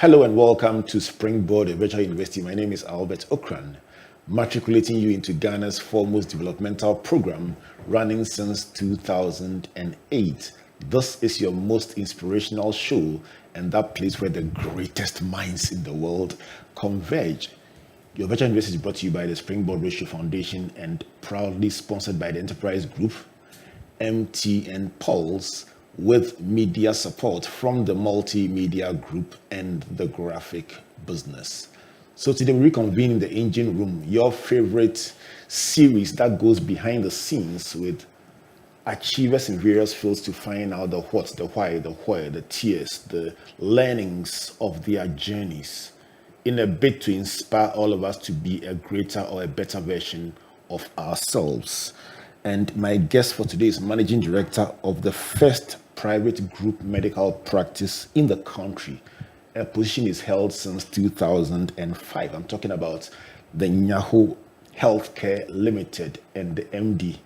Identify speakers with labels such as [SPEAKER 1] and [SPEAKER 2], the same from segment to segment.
[SPEAKER 1] Hello and welcome to Springboard, a virtual university. My name is Albert Okran, matriculating you into Ghana's foremost developmental program running since 2008. This is your most inspirational show and that place where the greatest minds in the world converge. Your virtual university is brought to you by the Springboard Ratio Foundation and proudly sponsored by the Enterprise Group, MTN Pulse, with media support from the Multimedia Group and the Graphic Business. So today we reconvene in the engine room, your favorite series that goes behind the scenes with achievers in various fields to find out the what, the why, the where, the tears, the learnings of their journeys in a bid to inspire all of us to be a greater or a better version of ourselves. And my guest for today is Managing Director of the first private group medical practice in the country. A position is held since 2005. I'm talking about the Nyaho Healthcare Limited, and the MD,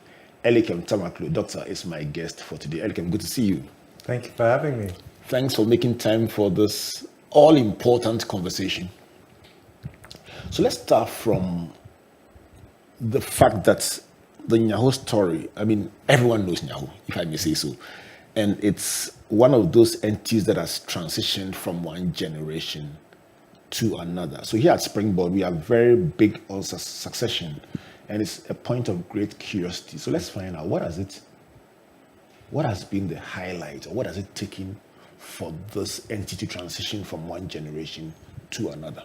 [SPEAKER 1] Elikem Tamaklo. Doctor is my guest for today. Elikem, good to see you.
[SPEAKER 2] Thank you for having me.
[SPEAKER 1] Thanks for making time for this all-important conversation. So let's start from the fact that the Nyaho story, I mean, everyone knows Nyaho, if I may say so. And it's one of those entities that has transitioned from one generation to another. So here at Springboard, we are very big on succession, and it's a point of great curiosity. So let's find out what has been the highlight, or what has it taken for this entity to transition from one generation to another?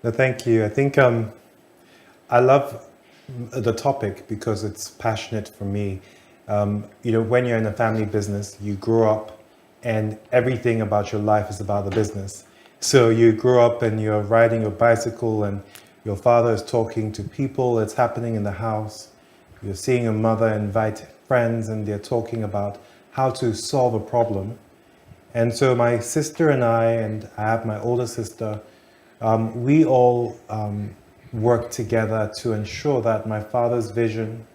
[SPEAKER 2] No, thank you. I think I love the topic because it's passionate for me. When you're in a family business, you grow up and everything about your life is about the business. So you grow up and you're riding your bicycle and your father is talking to people, it's happening in the house. You're seeing your mother invite friends and they're talking about how to solve a problem. And so my sister and I have my older sister, we all work together to ensure that my father's vision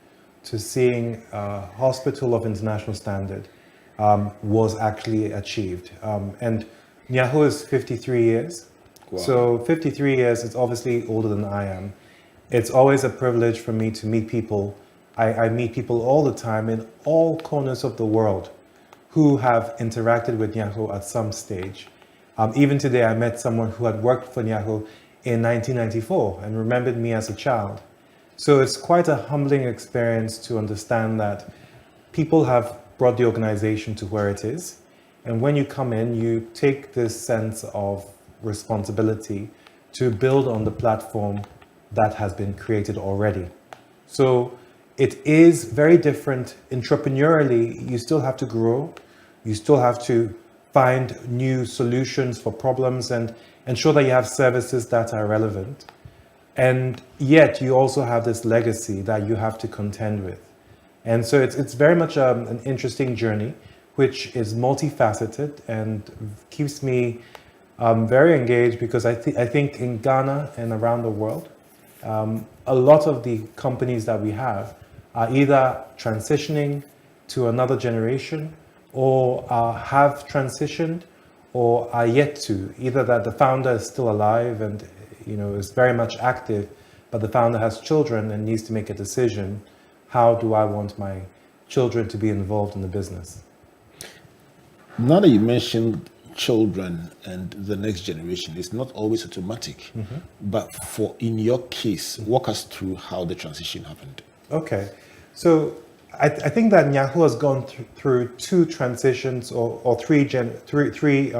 [SPEAKER 2] to seeing a hospital of international standard was actually achieved. And Nyaho is 53 years.
[SPEAKER 1] Wow.
[SPEAKER 2] So 53 years is obviously older than I am. It's always a privilege for me to meet people. I meet people all the time in all corners of the world who have interacted with Nyaho at some stage. Even today, I met someone who had worked for Nyaho in 1994 and remembered me as a child. So it's quite a humbling experience to understand that people have brought the organization to where it is. And when you come in, you take this sense of responsibility to build on the platform that has been created already. So it is very different. Entrepreneurially, you still have to grow. You still have to find new solutions for problems and ensure that you have services that are relevant. And yet you also have this legacy that you have to contend with. And so it's very much an interesting journey, which is multifaceted and keeps me very engaged because I think in Ghana and around the world, a lot of the companies that we have are either transitioning to another generation or have transitioned or are yet to. Either that the founder is still alive and is very much active, but the founder has children and needs to make a decision. How do I want my children to be involved in the business?
[SPEAKER 1] Now that you mentioned children and the next generation, it's not always automatic. Mm-hmm. But in your case, walk us through how the transition happened.
[SPEAKER 2] Okay. So I think that Nyaho has gone through two transitions or three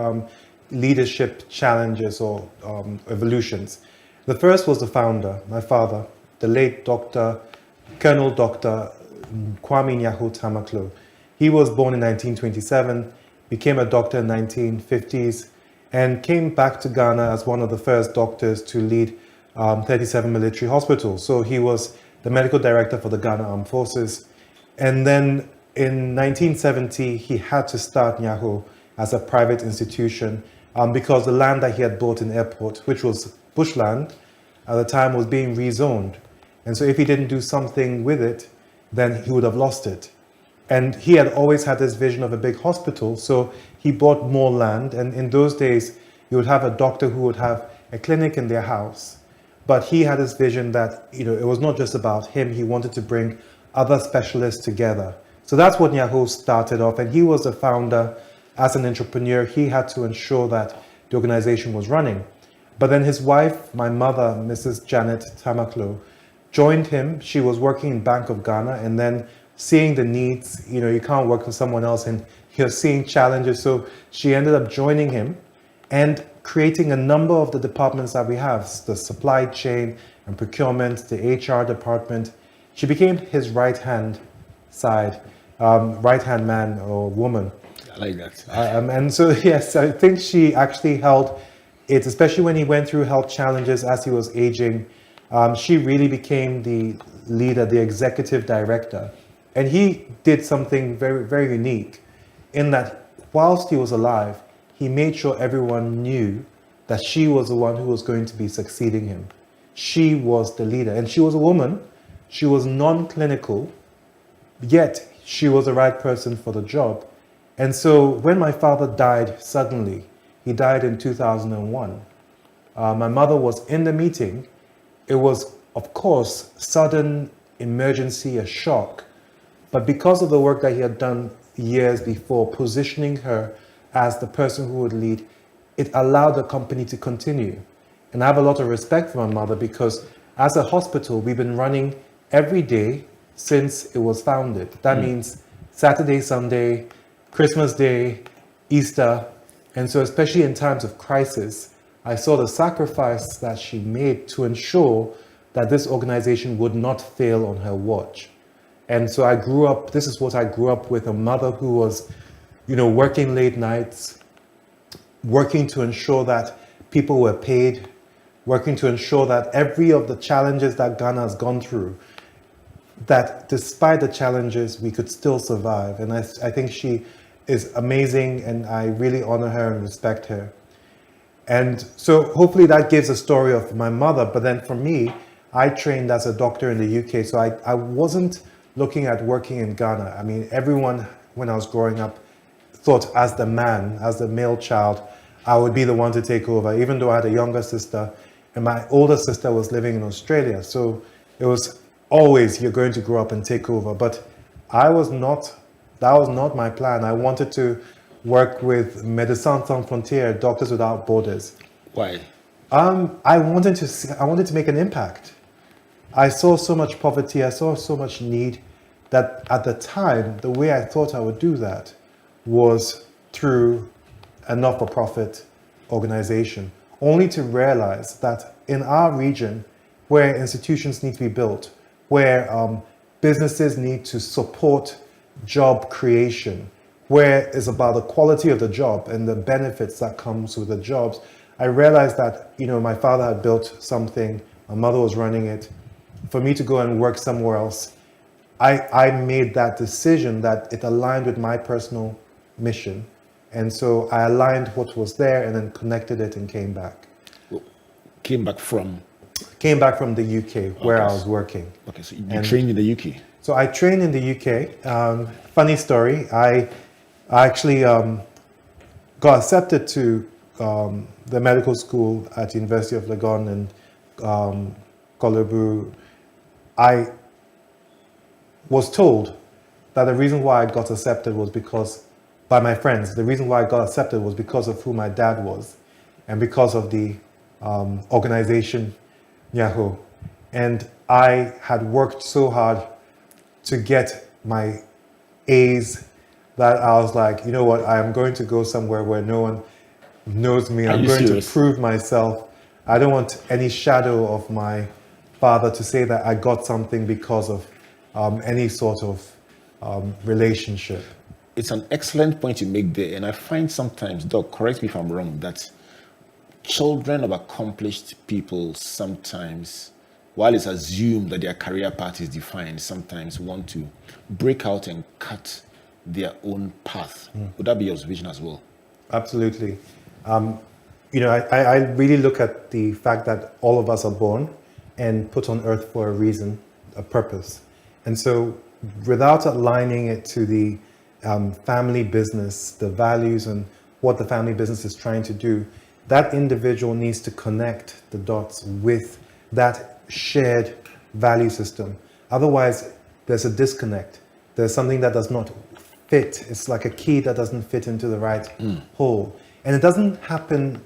[SPEAKER 2] leadership challenges or evolutions. The first was the founder, my father, the late Colonel Dr. Kwame Nyaho Tamaklo. He was born in 1927, became a doctor in 1950s, and came back to Ghana as one of the first doctors to lead 37 military hospitals. So he was the medical director for the Ghana Armed Forces. And then in 1970, he had to start Nyaho as a private institution because the land that he had bought in airport, which was bushland at the time, was being rezoned. And so if he didn't do something with it, then he would have lost it. And he had always had this vision of a big hospital, so he bought more land. And in those days, You would have a doctor who would have a clinic in their house. But he had this vision that, it was not just about him. He wanted to bring other specialists together. So that's what Nyaho started off. And he was the founder. As an entrepreneur, he had to ensure that the organization was running. But then his wife, my mother, Mrs. Janet Tamaklo, joined him. She was working in Bank of Ghana, and then seeing the needs, you can't work for someone else, and you're seeing challenges. So she ended up joining him and creating a number of the departments that we have, the supply chain and procurement, the HR department. She became his right-hand man or woman.
[SPEAKER 1] I like that.
[SPEAKER 2] And so, yes, I think she actually held it, especially when he went through health challenges as he was aging. She really became the leader, the executive director. And he did something very, very unique in that whilst he was alive, he made sure everyone knew that she was the one who was going to be succeeding him. She was the leader. And she was a woman. She was non-clinical, yet she was the right person for the job. And so when my father died suddenly, he died in 2001, my mother was in the meeting. It was, of course, sudden emergency, a shock. But because of the work that he had done years before, positioning her as the person who would lead, it allowed the company to continue. And I have a lot of respect for my mother because as a hospital, we've been running every day since it was founded. That means Saturday, Sunday, Christmas Day, Easter. And so especially in times of crisis, I saw the sacrifice that she made to ensure that this organization would not fail on her watch. And so I grew up, this is what I grew up with, a mother who was, working late nights, working to ensure that people were paid, working to ensure that every of the challenges that Ghana has gone through, that despite the challenges, we could still survive. And I think she is amazing, and I really honor her and respect her. And so hopefully that gives a story of my mother. But then for me, I trained as a doctor in the UK, so I wasn't looking at working in Ghana. I mean, everyone, when I was growing up, thought as the man, as the male child, I would be the one to take over, even though I had a younger sister, and my older sister was living in Australia. So it was always, you're going to grow up and take over. But that was not my plan. I wanted to work with Médecins Sans Frontières, Doctors Without Borders.
[SPEAKER 1] Why?
[SPEAKER 2] I wanted to make an impact. I saw so much poverty, I saw so much need that at the time, the way I thought I would do that was through a not-for-profit organization, only to realize that in our region, where institutions need to be built, where businesses need to support job creation, where it's about the quality of the job and the benefits that comes with the jobs, I realized that, my father had built something, my mother was running it. For me to go and work somewhere else, I made that decision that it aligned with my personal mission. And so I aligned what was there and then connected it and came back.
[SPEAKER 1] Came back from?
[SPEAKER 2] Came back from the UK, where I was working.
[SPEAKER 1] Okay, so you trained in the UK?
[SPEAKER 2] So I trained in the UK. Funny story, I actually got accepted to the medical school at University of Legon in Kolebu. I was told that the reason why I got accepted was because, by my friends, the reason why I got accepted was because of who my dad was and because of the organization, Nyaho. And I had worked so hard to get my A's that I was like, you know what, I am going to go somewhere where no one knows me. I'm going to prove myself. I don't want any shadow of my father to say that I got something because of any sort of relationship.
[SPEAKER 1] It's an excellent point you make there. And I find sometimes, Doc, correct me if I'm wrong, that children of accomplished people sometimes, while it's assumed that their career path is defined, sometimes want to break out and cut their own path. Would that be your observation as well? Absolutely.
[SPEAKER 2] I really look at the fact that all of us are born and put on earth for a reason, a purpose. And so without aligning it to the family business, the values and what the family business is trying to do, that individual needs to connect the dots with that shared value system. Otherwise, there's a disconnect. There's something that does not fit. It's like a key that doesn't fit into the right hole. And it doesn't happen,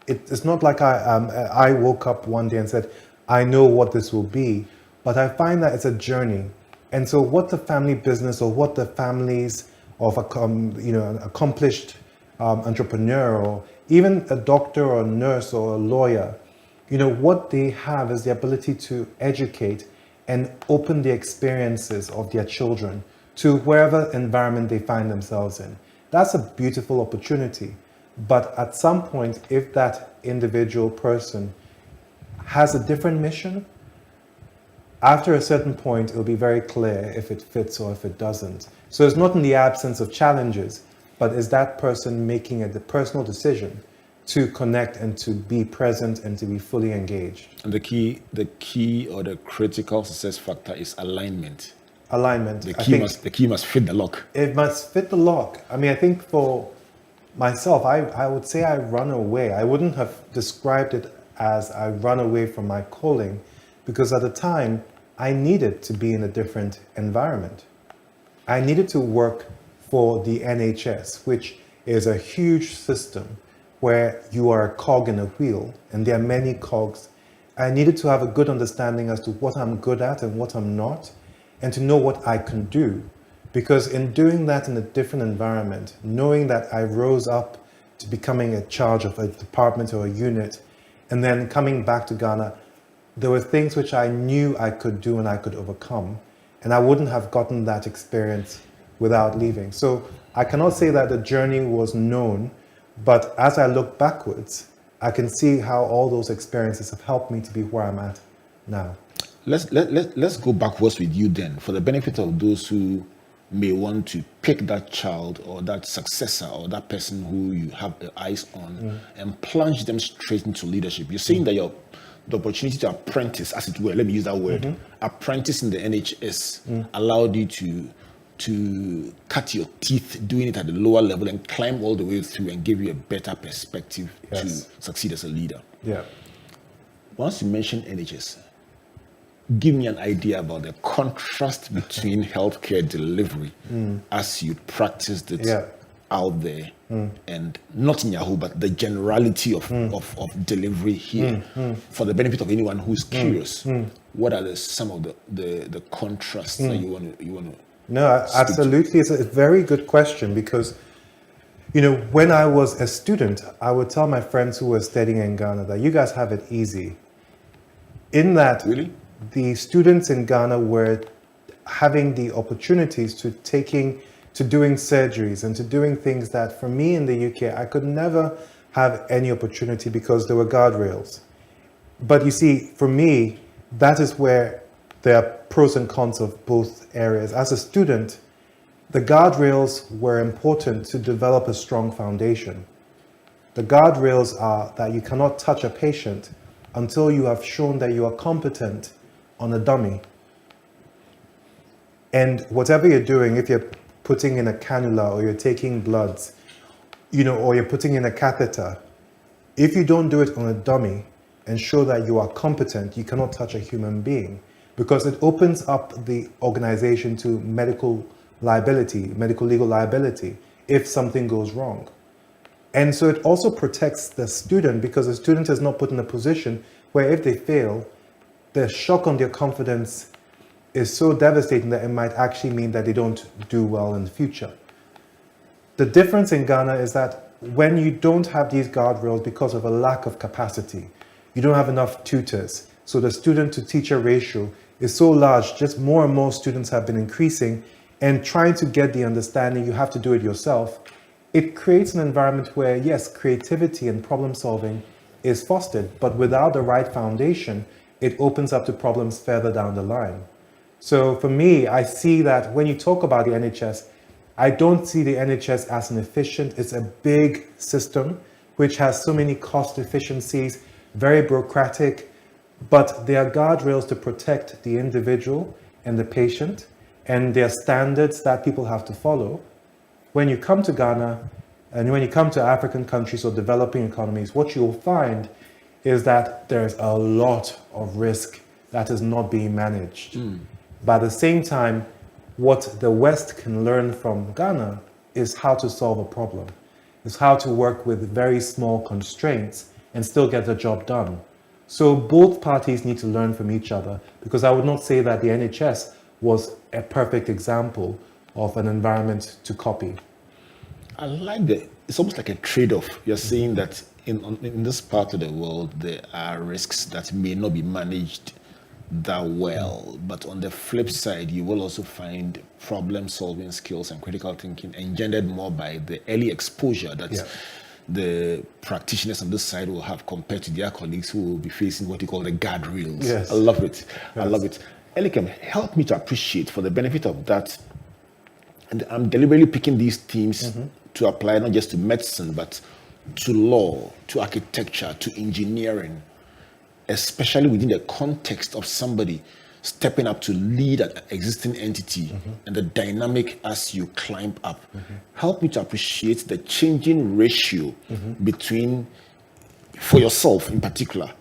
[SPEAKER 2] it's not like I woke up one day and said, I know what this will be, but I find that it's a journey. And so what the family business or what the families of an accomplished entrepreneur or even a doctor or a nurse or a lawyer, what they have is the ability to educate and open the experiences of their children to wherever environment they find themselves in. That's a beautiful opportunity. But at some point, if that individual person has a different mission, after a certain point, it'll be very clear if it fits or if it doesn't. So it's not in the absence of challenges, but is that person making a personal decision to connect and to be present and to be fully engaged.
[SPEAKER 1] And the key or the critical success factor is alignment.
[SPEAKER 2] Alignment.
[SPEAKER 1] The key must fit the lock.
[SPEAKER 2] It must fit the lock. I mean, I think for myself, I would say I run away. I wouldn't have described it as I run away from my calling, because at the time I needed to be in a different environment. I needed to work for the NHS, which is a huge system where you are a cog in a wheel, and there are many cogs. I needed to have a good understanding as to what I'm good at and what I'm not, and to know what I can do. Because in doing that in a different environment, knowing that I rose up to becoming a charge of a department or a unit, and then coming back to Ghana, there were things which I knew I could do and I could overcome. And I wouldn't have gotten that experience without leaving. So I cannot say that the journey was known, but as I look backwards, I can see how all those experiences have helped me to be where I'm at now.
[SPEAKER 1] Let's go backwards with you then, for the benefit of those who may want to pick that child or that successor or that person who you have eyes on and plunge them straight into leadership. You're saying that the opportunity to apprentice, as it were, let me use that word, apprentice in the NHS allowed you to cut your teeth doing it at the lower level and climb all the way through and give you a better perspective to succeed as a leader.
[SPEAKER 2] Yeah.
[SPEAKER 1] Once you mention NHS, give me an idea about the contrast between healthcare delivery as you practiced it out there and not Nyaho, but the generality of delivery here. For the benefit of anyone who's curious, what are some of the contrasts that you want to?
[SPEAKER 2] No, absolutely. It's a very good question because, when I was a student, I would tell my friends who were studying in Ghana that you guys have it easy. In that,
[SPEAKER 1] really?
[SPEAKER 2] The students in Ghana were having the opportunities to doing surgeries and to doing things that for me in the UK, I could never have any opportunity because there were guardrails. But you see, for me, that is where there are pros and cons of both areas. As a student, the guardrails were important to develop a strong foundation. The guardrails are that you cannot touch a patient until you have shown that you are competent on a dummy. And whatever you're doing, if you're putting in a cannula or you're taking bloods, or you're putting in a catheter, if you don't do it on a dummy and show that you are competent, you cannot touch a human being, because it opens up the organization to medical legal liability if something goes wrong. And so it also protects the student, because the student is not put in a position where if they fail, the shock on their confidence is so devastating that it might actually mean that they don't do well in the future. The difference in Ghana is that when you don't have these guardrails because of a lack of capacity, you don't have enough tutors. So the student to teacher ratio is so large, just more and more students have been increasing, and trying to get the understanding you have to do it yourself. It creates an environment where, yes, creativity and problem solving is fostered, but without the right foundation, it opens up to problems further down the line. So for me, I see that when you talk about the NHS, I don't see the NHS as an efficient. It's a big system which has so many cost efficiencies, very bureaucratic, but there are guardrails to protect the individual and the patient, and there are standards that people have to follow. When you come to Ghana, And when you come to African countries or developing economies, what you'll find is that there's a lot of risk that is not being managed. But at the same time, what the West can learn from Ghana is how to solve a problem, is how to work with very small constraints and still get the job done. So both parties need to learn from each other, because I would not say that the NHS was a perfect example of an environment to copy.
[SPEAKER 1] I like that. It's almost like a trade-off. You're saying that in this part of the world, there are risks that may not be managed that well. But on the flip side, you will also find problem-solving skills and critical thinking engendered more by the early exposure that the practitioners on this side will have compared to their colleagues who will be facing what you call the guardrails.
[SPEAKER 2] Yes.
[SPEAKER 1] I love it.
[SPEAKER 2] Yes.
[SPEAKER 1] I love it. Elikem, help me to appreciate, for the benefit of that, and I'm deliberately picking these themes to apply not just to medicine, but to law, to architecture, to engineering, especially within the context of somebody stepping up to lead an existing entity and the dynamic as you climb up. Help me to appreciate the changing ratio between, for yourself in particular,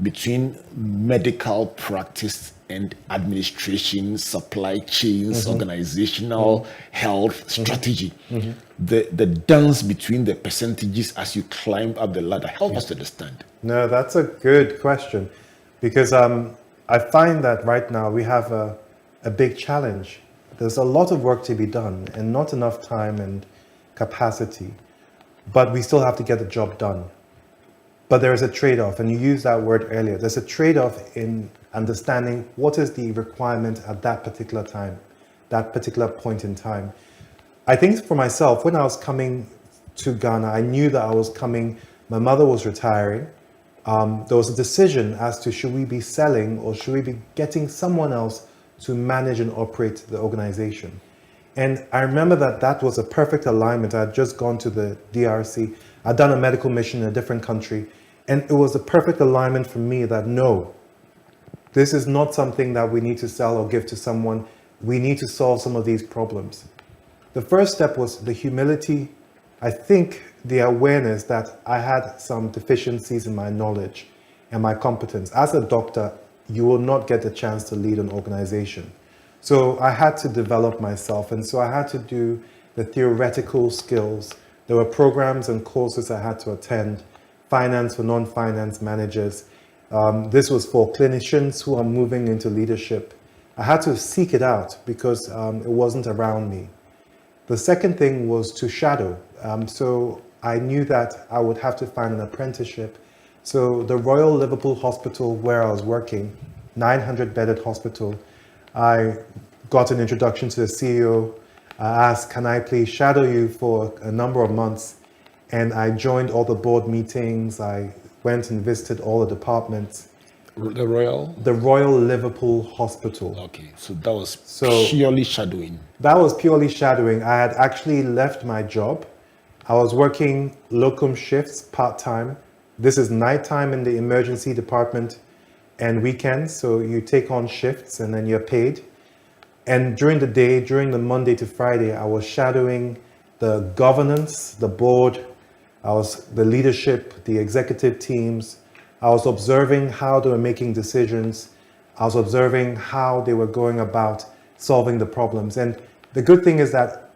[SPEAKER 1] between medical practice and administration, supply chains, organizational health, strategy. The dance between the percentages as you climb up the ladder. Help us to understand.
[SPEAKER 2] No, that's a good question, because I find that right now we have a big challenge. There's a lot of work to be done and not enough time and capacity, but we still have to get the job done. But there is a trade-off, and you used that word earlier. There's a trade-off in understanding what is the requirement at that particular time, that particular point in time. I think for myself, when I was coming to Ghana, I knew that I was coming, my mother was retiring. There was a decision as to should we be selling or should we be getting someone else to manage and operate the organization. And I remember that was a perfect alignment. I had just gone to the DRC. I'd done a medical mission in a different country. And it was a perfect alignment for me that no, this is not something that we need to sell or give to someone. We need to solve some of these problems. The first step was the humility. I think the awareness that I had some deficiencies in my knowledge and my competence. As a doctor, you will not get the chance to lead an organization. So I had to develop myself. And so I had to do the theoretical skills. There were programs and courses I had to attend, finance for non-finance managers. This was for clinicians who are moving into leadership. I had to seek it out because it wasn't around me. The second thing was to shadow. So I knew that I would have to find an apprenticeship. So the Royal Liverpool Hospital where I was working, 900-bedded hospital, I got an introduction to the CEO. I asked, can I please shadow you for a number of months? And I joined all the board meetings. I went and visited all the departments.
[SPEAKER 1] The Royal?
[SPEAKER 2] The Royal Liverpool Hospital.
[SPEAKER 1] Okay, so that was purely shadowing.
[SPEAKER 2] That was purely shadowing. I had actually left my job. I was working locum shifts part-time. This is nighttime in the emergency department and weekends. So you take on shifts and then you're paid. And during the day, during the Monday to Friday, I was shadowing the governance, the board, I was the leadership, the executive teams. I was observing how they were making decisions. I was observing how they were going about solving the problems. And the good thing is that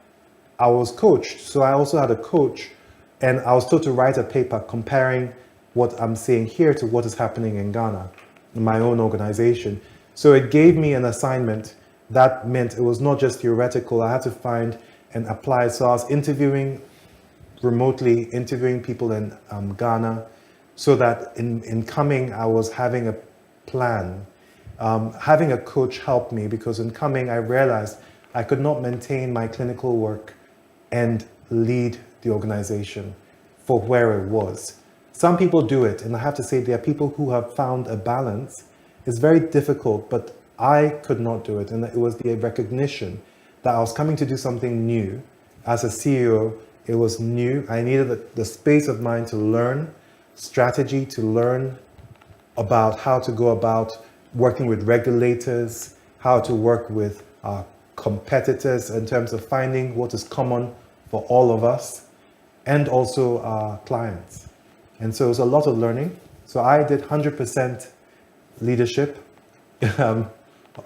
[SPEAKER 2] I was coached. So I also had a coach, and I was told to write a paper comparing what I'm seeing here to what is happening in Ghana, in my own organization. So it gave me an assignment. That meant it was not just theoretical. I had to find and apply. So I was remotely interviewing people in Ghana, so that in coming, I was having a plan. Having a coach helped me, because in coming, I realized I could not maintain my clinical work and lead the organization for where it was. Some people do it, and I have to say there are people who have found a balance. It's very difficult, but I could not do it. And it was the recognition that I was coming to do something new. As a CEO, it was new. I needed the space of mind to learn strategy, to learn about how to go about working with regulators, how to work with competitors in terms of finding what is common for all of us. and also our clients. And so it was a lot of learning. So I did 100% leadership,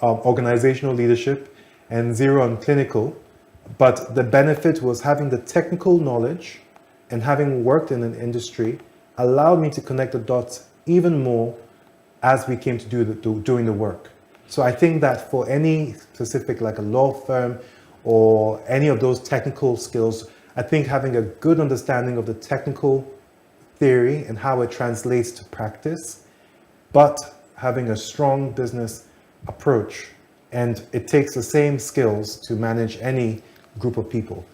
[SPEAKER 2] organizational leadership, and 0 on clinical. But the benefit was having the technical knowledge and having worked in an industry allowed me to connect the dots even more as we came to doing the work. So I think that for any specific, like a law firm or any of those technical skills, I think having a good understanding of the technical theory and how it translates to practice, but having a strong business approach. And it takes the same skills to manage any group of people.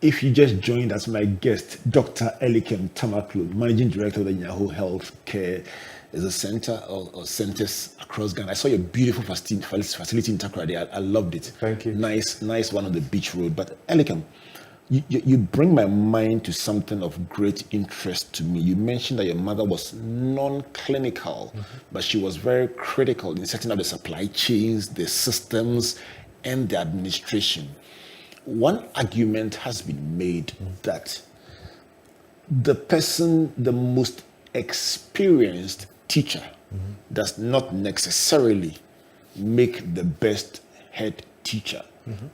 [SPEAKER 1] If you just joined as my guest, Dr. Elikem Tamaklo, Managing Director of the Nyaho Healthcare, is a center or centers across Ghana. I saw your beautiful facility in Takoradi. I loved it.
[SPEAKER 2] Thank you.
[SPEAKER 1] Nice one on the beach road. But Elikem, you bring my mind to something of great interest to me. You mentioned that your mother was non-clinical, but she was very critical in setting up the supply chains, the systems, and the administration. One argument has been made that the person, the most experienced teacher, does not necessarily make the best head teacher,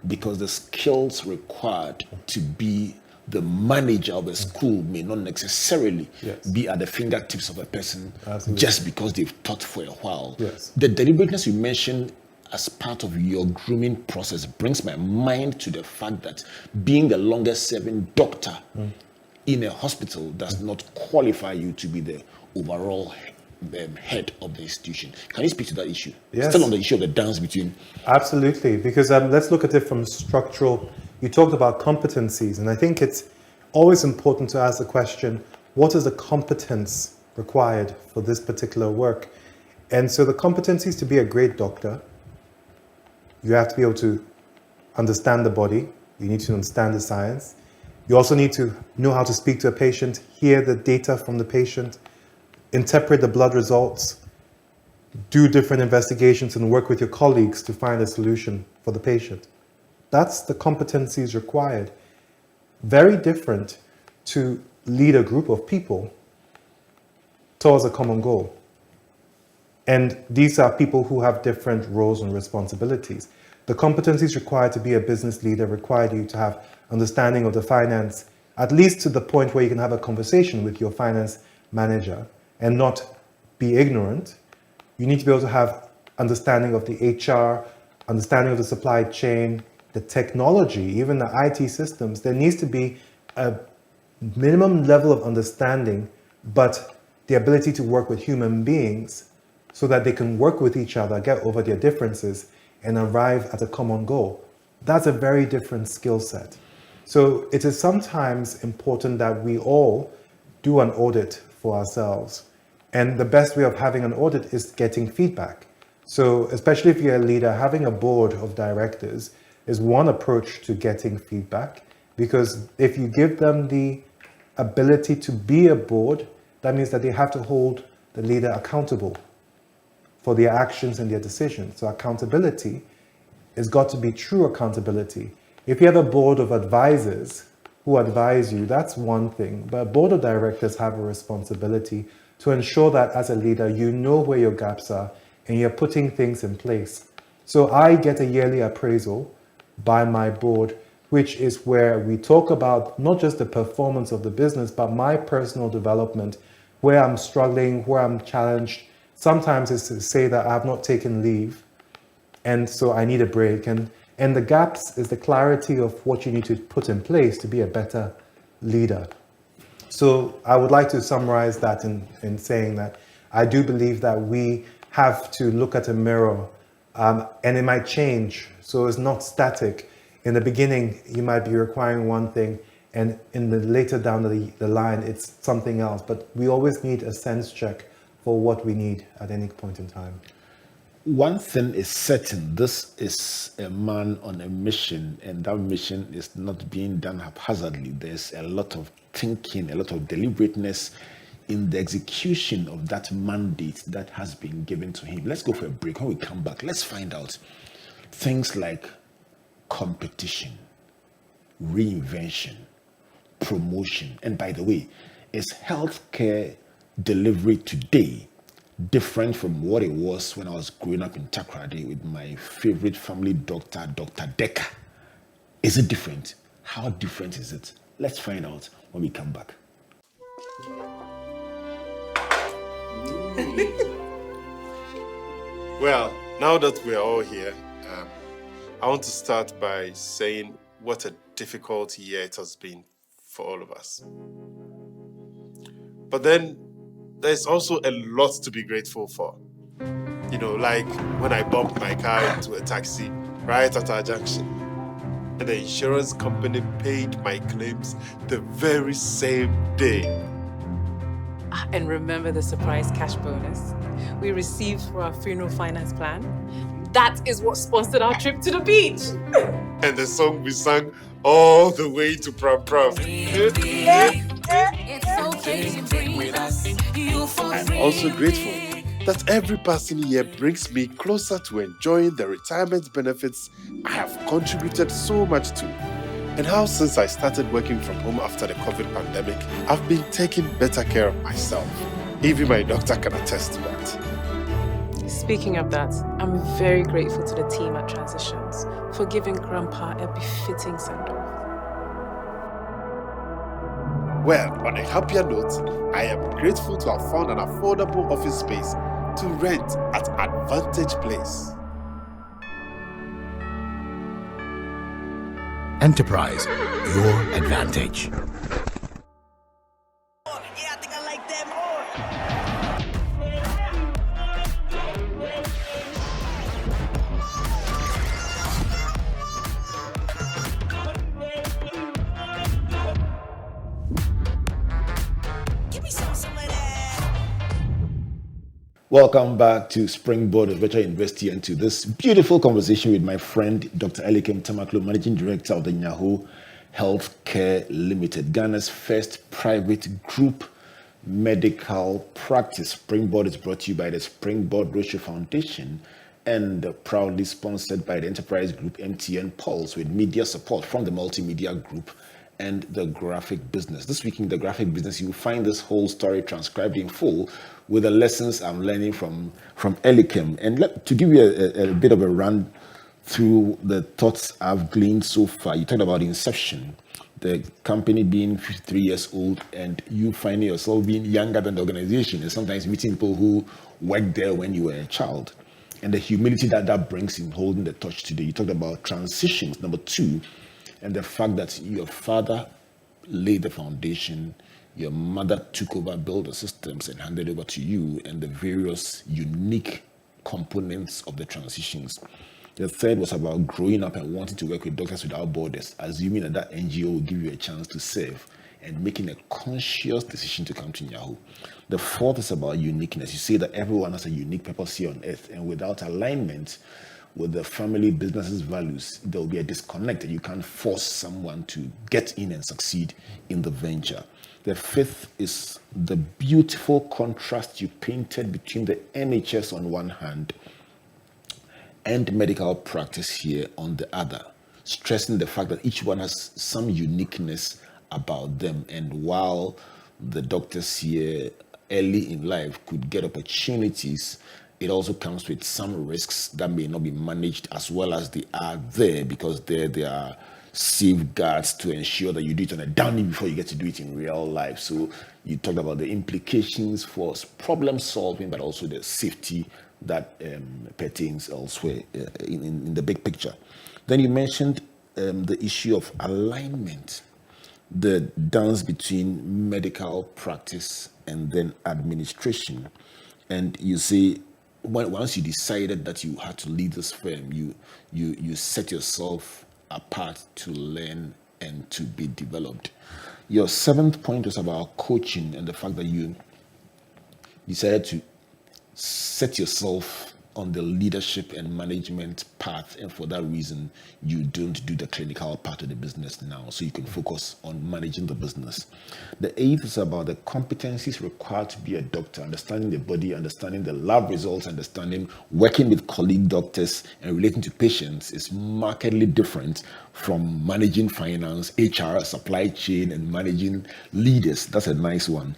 [SPEAKER 1] because the skills required to be the manager of a school may not necessarily be at the fingertips of a person just because they've taught for a while. The deliberateness you mentioned as part of your grooming process brings my mind to the fact that being the longest serving doctor in a hospital does not qualify you to be the overall head of the institution. Can you speak to that issue?
[SPEAKER 2] Yes.
[SPEAKER 1] Still on the issue of the dance between...
[SPEAKER 2] Absolutely, because let's look at it from structural. You talked about competencies, and I think it's always important to ask the question, what is the competence required for this particular work? And so the competencies to be a great doctor, you have to be able to understand the body. You need to understand the science. You also need to know how to speak to a patient, hear the data from the patient, interpret the blood results, do different investigations, and work with your colleagues to find a solution for the patient. That's the competencies required. Very different to lead a group of people towards a common goal. And these are people who have different roles and responsibilities. The competencies required to be a business leader require you to have understanding of the finance, at least to the point where you can have a conversation with your finance manager and not be ignorant. You need to be able to have understanding of the HR, understanding of the supply chain, the technology, even the IT systems. There needs to be a minimum level of understanding, but the ability to work with human beings so that they can work with each other, get over their differences, and arrive at a common goal. That's a very different skill set. So it is sometimes important that we all do an audit for ourselves. And the best way of having an audit is getting feedback. So especially if you're a leader, having a board of directors is one approach to getting feedback, because if you give them the ability to be a board, that means that they have to hold the leader accountable for their actions and their decisions. So accountability has got to be true accountability. If you have a board of advisors who advise you, that's one thing. But a board of directors have a responsibility to ensure that as a leader, you know where your gaps are and you're putting things in place. So I get a yearly appraisal by my board, which is where we talk about not just the performance of the business, but my personal development, where I'm struggling, where I'm challenged. Sometimes it's to say that I have not taken leave, and so I need a break. And the gaps is the clarity of what you need to put in place to be a better leader. So I would like to summarize that in saying that I do believe that we have to look at a mirror, and it might change. So it's not static. In the beginning, you might be requiring one thing, and in the later down the line, it's something else. But we always need a sense check for what we need at any point in time.
[SPEAKER 1] One thing is certain, this is a man on a mission, and that mission is not being done haphazardly. There's a lot of thinking, a lot of deliberateness in the execution of that mandate that has been given to him. Let's go for a break. When we come back, let's find out things like competition, reinvention, promotion. And by the way, is healthcare delivery today different from what it was when I was growing up in Takoradi with my favorite family doctor, Dr. Decker? Is it different? How different is it? Let's find out when we come back.
[SPEAKER 3] Well, now that we're all here, I want to start by saying what a difficult year it has been for all of us. But then there's also a lot to be grateful for. You know, like when I bumped my car into a taxi right at our junction, and the insurance company paid my claims the very same day.
[SPEAKER 4] And remember the surprise cash bonus we received for our funeral finance plan? That is what sponsored our trip to the beach.
[SPEAKER 3] And the song we sang all the way to Pram Pram. I'm also grateful that every passing year brings me closer to enjoying the retirement benefits I have contributed so much to. And how since I started working from home after the COVID pandemic, I've been taking better care of myself. Even my doctor can attest to that.
[SPEAKER 4] Speaking of that, I'm very grateful to the team at Transitions for giving Grandpa a befitting send-off.
[SPEAKER 3] Well, on a happier note, I am grateful to have found an affordable office space to rent at Advantage Place.
[SPEAKER 5] Enterprise, your advantage.
[SPEAKER 1] Welcome back to Springboard of Virtual University and to this beautiful conversation with my friend Dr. Elikem Tamaklo, Managing Director of the Nyaho Healthcare Limited, Ghana's first private group medical practice. Springboard is brought to you by the Springboard Roadshow Foundation and proudly sponsored by the Enterprise Group MTN Pulse with media support from the Multimedia Group and the graphic business. This week in the graphic business, you will find this whole story transcribed in full with the lessons I'm learning from Elikem. And to give you a bit of a run through the thoughts I've gleaned so far, you talked about inception, the company being 53 years old, and you finding yourself being younger than the organization, and sometimes meeting people who worked there when you were a child. And the humility that brings in holding the torch today. You talked about transitions, number 2, and the fact that your father laid the foundation, your mother took over, built the systems, and handed over to you, and the various unique components of the transitions. The third was about growing up and wanting to work with Doctors Without Borders, assuming that NGO will give you a chance to serve, and making a conscious decision to come to Nyaho. The fourth is about uniqueness. You say that everyone has a unique purpose here on earth, and without alignment with the family business's values, there will be a disconnect, and you can't force someone to get in and succeed in the venture. The fifth is the beautiful contrast you painted between the NHS on one hand and medical practice here on the other, stressing the fact that each one has some uniqueness about them. And while the doctors here early in life could get opportunities, it also comes with some risks that may not be managed as well as they are there, because there are safeguards to ensure that you do it on a dummy before you get to do it in real life. So you talked about the implications for problem solving, but also the safety that pertains elsewhere in the big picture. Then you mentioned the issue of alignment, the dance between medical practice and then administration. And you say, once you decided that you had to lead this firm, you set yourself apart to learn and to be developed. Your seventh point was about coaching and the fact that you decided to set yourself on the leadership and management path, and for that reason, you don't do the clinical part of the business now, so you can focus on managing the business. The 8th is about the competencies required to be a doctor, understanding the body, understanding the lab results, understanding working with colleague doctors and relating to patients is markedly different from managing finance, HR, supply chain, and managing leaders. That's a nice one.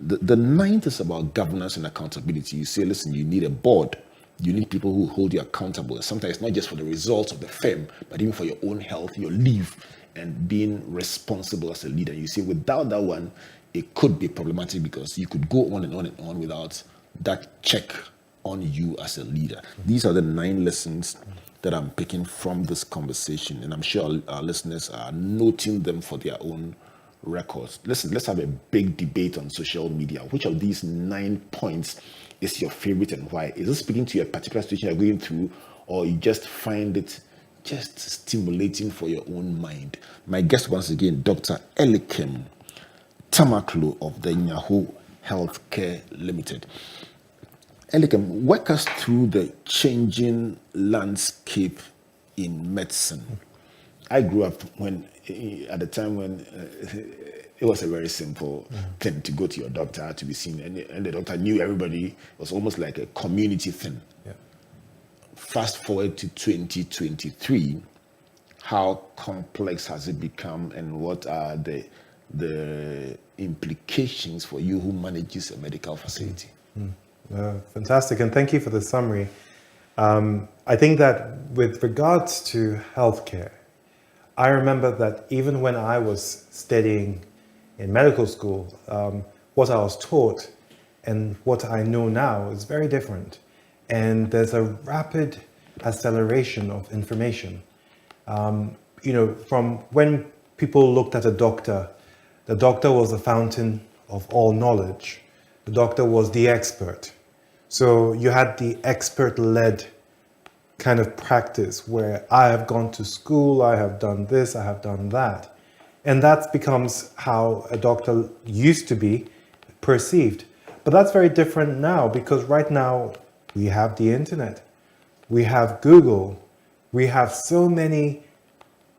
[SPEAKER 1] The 9th is about governance and accountability. You say, listen, you need a board. You need people who hold you accountable. Sometimes not just for the results of the firm, but even for your own health, your leave, and being responsible as a leader. You see, without that one, it could be problematic because you could go on and on and on without that check on you as a leader. These are the 9 lessons that I'm picking from this conversation, and I'm sure our listeners are noting them for their own records. Listen, let's have a big debate on social media. Which of these 9 points is your favorite and why? Is it speaking to a particular situation you're going through, or you just find it just stimulating for your own mind? My guest once again, Dr. Elikem Tamaklo of the Nyaho Healthcare Limited. Elikem, walk us through the changing landscape in medicine. I grew up at the time when it was a very simple thing to go to your doctor to be seen, and the doctor knew everybody. It was almost like a community thing. Yeah. Fast forward to 2023, how complex has it become, and what are the implications for you who manages a medical facility?
[SPEAKER 2] Fantastic, and thank you for the summary. I think that with regards to healthcare, I remember that even when I was studying in medical school, what I was taught and what I know now is very different. And there's a rapid acceleration of information. From when people looked at a doctor, the doctor was the fountain of all knowledge. The doctor was the expert. So you had the expert-led kind of practice where I have gone to school, I have done this, I have done that. And that becomes how a doctor used to be perceived. But that's very different now, because right now we have the internet, we have Google, we have so many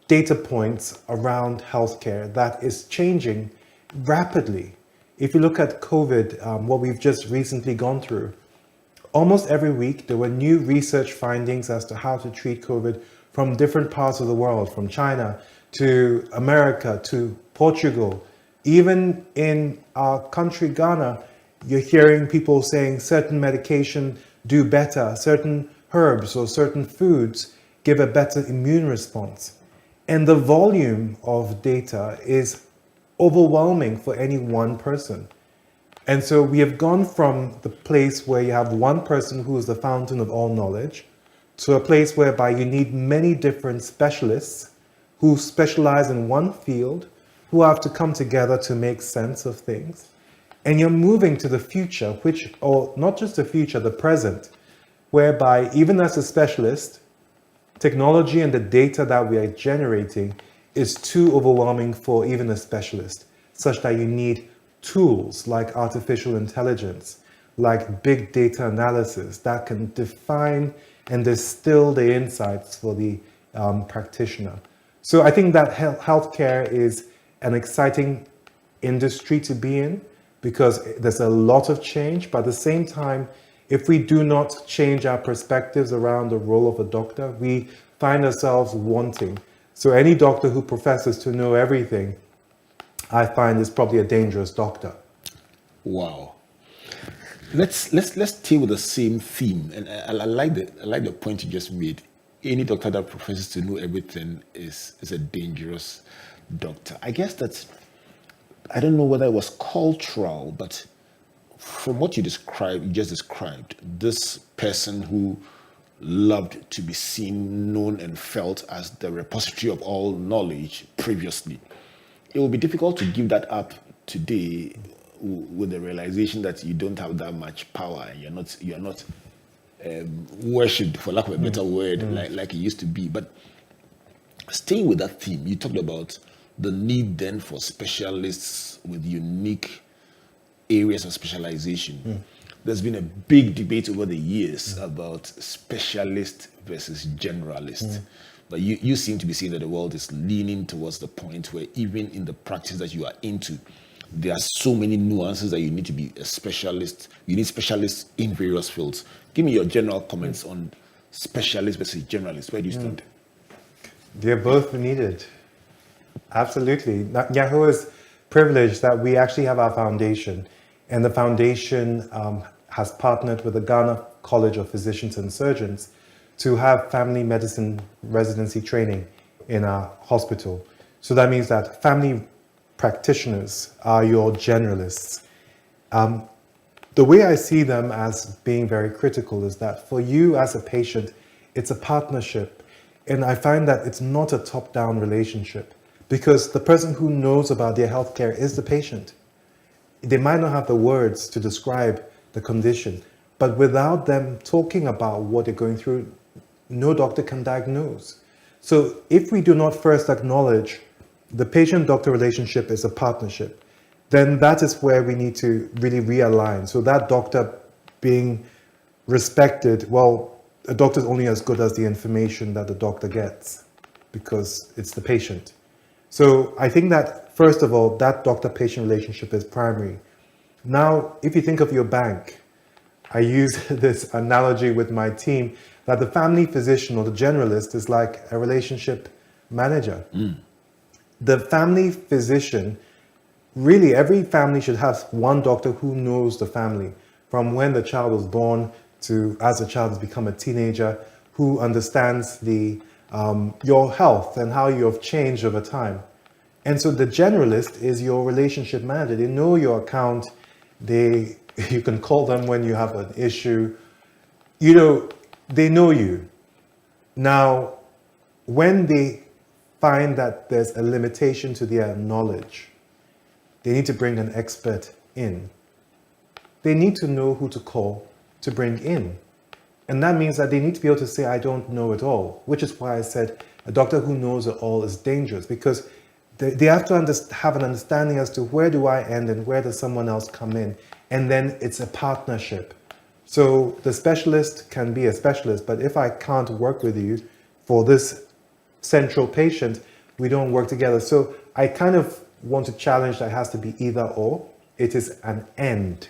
[SPEAKER 2] data points around healthcare that is changing rapidly. If you look at COVID, what we've just recently gone through, almost every week, there were new research findings as to how to treat COVID from different parts of the world, from China to America to Portugal. Even in our country, Ghana, you're hearing people saying certain medication do better, certain herbs or certain foods give a better immune response. And the volume of data is overwhelming for any one person. And so we have gone from the place where you have one person who is the fountain of all knowledge to a place whereby you need many different specialists who specialize in one field, who have to come together to make sense of things. And you're moving to the future, or not just the future, the present, whereby even as a specialist, technology and the data that we are generating is too overwhelming for even a specialist, such that you need tools like artificial intelligence, like big data analysis that can define and distill the insights for the practitioner. So I think that healthcare is an exciting industry to be in because there's a lot of change, but at the same time, if we do not change our perspectives around the role of a doctor, we find ourselves wanting. So any doctor who professes to know everything, I find is probably a dangerous doctor.
[SPEAKER 1] Wow. Let's stay with the same theme, and I like the point you just made. Any doctor that professes to know everything is a dangerous doctor. I guess that's, I don't know whether it was cultural, but from what you just described, this person who loved to be seen, known, and felt as the repository of all knowledge previously, it will be difficult to give that up today with the realization that you don't have that much power and you're not worshipped, for lack of a better word, like it used to be. But staying with that theme, you talked about the need then for specialists with unique areas of specialization. there's been a big debate over the years about specialist versus generalist. But you seem to be seeing that the world is leaning towards the point where even in the practice that you are into, there are so many nuances that you need to be a specialist. You need specialists in various fields. Give me your general comments on specialist versus generalist. Where do you stand?
[SPEAKER 2] They're both needed. Absolutely. Nyaho is privileged that we actually have our foundation, and the foundation has partnered with the Ghana College of Physicians and Surgeons to have family medicine residency training in our hospital. So that means that family practitioners are your generalists. The way I see them as being very critical is that for you as a patient, it's a partnership. And I find that it's not a top-down relationship, because the person who knows about their healthcare is the patient. They might not have the words to describe the condition, but without them talking about what they're going through, no doctor can diagnose. So if we do not first acknowledge the patient-doctor relationship is a partnership, then that is where we need to really realign. So that doctor being respected, well, a doctor is only as good as the information that the doctor gets, because it's the patient. So I think that, first of all, that doctor-patient relationship is primary. Now, if you think of your bank, I use this analogy with my team that the family physician or the generalist is like a relationship manager. The family physician, really every family should have one doctor who knows the family from when the child was born to as the child has become a teenager, who understands your health and how you have changed over time. And so the generalist is your relationship manager. They know your account. You can call them when you have an issue. They know you. Now, when they find that there's a limitation to their knowledge, they need to bring an expert in. They need to know who to call to bring in. And that means that they need to be able to say, I don't know it all, which is why I said a doctor who knows it all is dangerous, because they have to have an understanding as to where do I end and where does someone else come in. And then it's a partnership. So the specialist can be a specialist, but if I can't work with you for this central patient, we don't work together. So I kind of want to challenge that it has to be either or. It is an end.